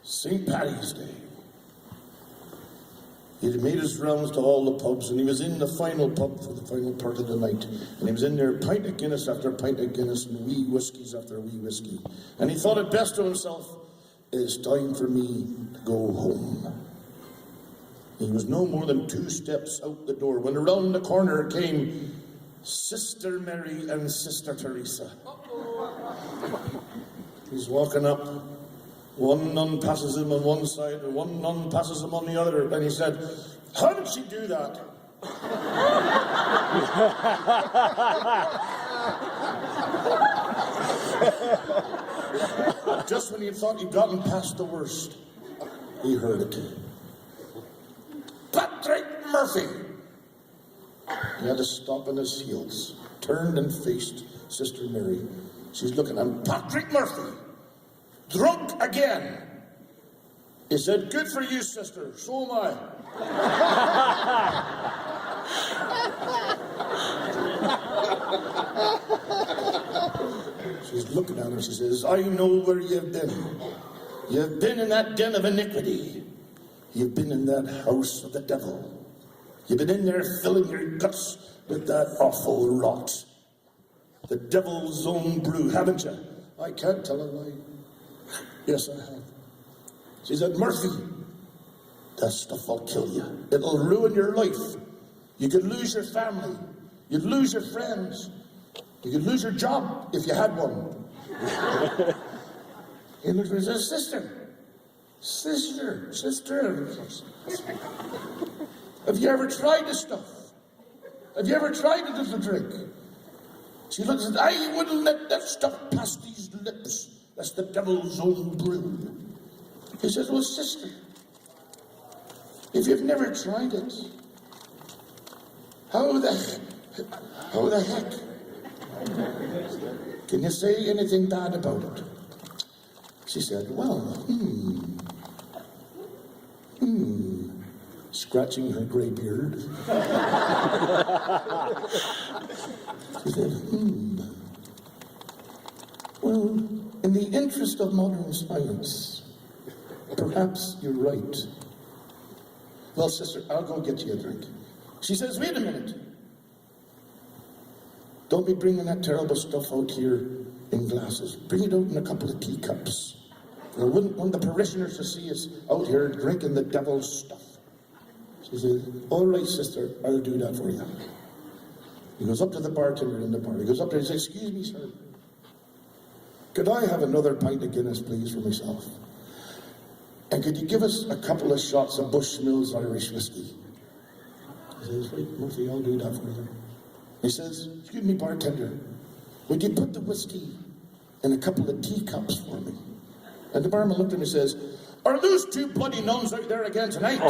St. Paddy's Day. He had made his rounds to all the pubs, and he was in the final pub for the final part of the night. And he was in there, pint of Guinness after pint of Guinness, and wee whiskies after wee whiskey. And he thought it best to himself, it's time for me to go home. He was no more than 2 steps out the door when around the corner came Sister Mary and Sister Teresa. He's walking up. One nun passes him on one side, and one nun passes him on the other. And he said, how did she do that? Just when he thought he'd gotten past the worst, he heard it. Patrick Murphy! He had to stop on his heels, turned and faced Sister Mary. She's looking at him. Patrick Murphy! Drunk again. He said, good for you, sister. So am I. She's looking at him. She says, I know where you've been. You've been in that den of iniquity. You've been in that house of the devil. You've been in there filling your guts with that awful rot. The devil's own brew, haven't you? I can't tell a lie. Yes, I have. She said, Murphy, that stuff will kill you. It'll ruin your life. You could lose your family. You'd lose your friends. You could lose your job if you had one. He looked at me and said, Sister. Have you ever tried this stuff? Have you ever tried it as a drink? She looks and said, I wouldn't let that stuff pass these lips. That's the devil's own brew. He says, well, sister, if you've never tried it, how the heck can you say anything bad about it? She said, well, scratching her gray beard. She said, well, in the interest of modern science, perhaps you're right. Well, sister, I'll go get you a drink. She says, wait a minute. Don't be bringing that terrible stuff out here in glasses. Bring it out in a couple of teacups. I wouldn't want the parishioners to see us out here drinking the devil's stuff. She says, all right, sister, I'll do that for you. He goes up to the bartender in the bar. He goes up there and says, excuse me, sir. Could I have another pint of Guinness, please, for myself? And could you give us a couple of shots of Bushmills Irish whiskey? He says, right, Murphy, I'll do that for you. He says, excuse me, bartender, would you put the whiskey in a couple of teacups for me? And the barman looked at him and says, are those 2 bloody nuns out there again tonight?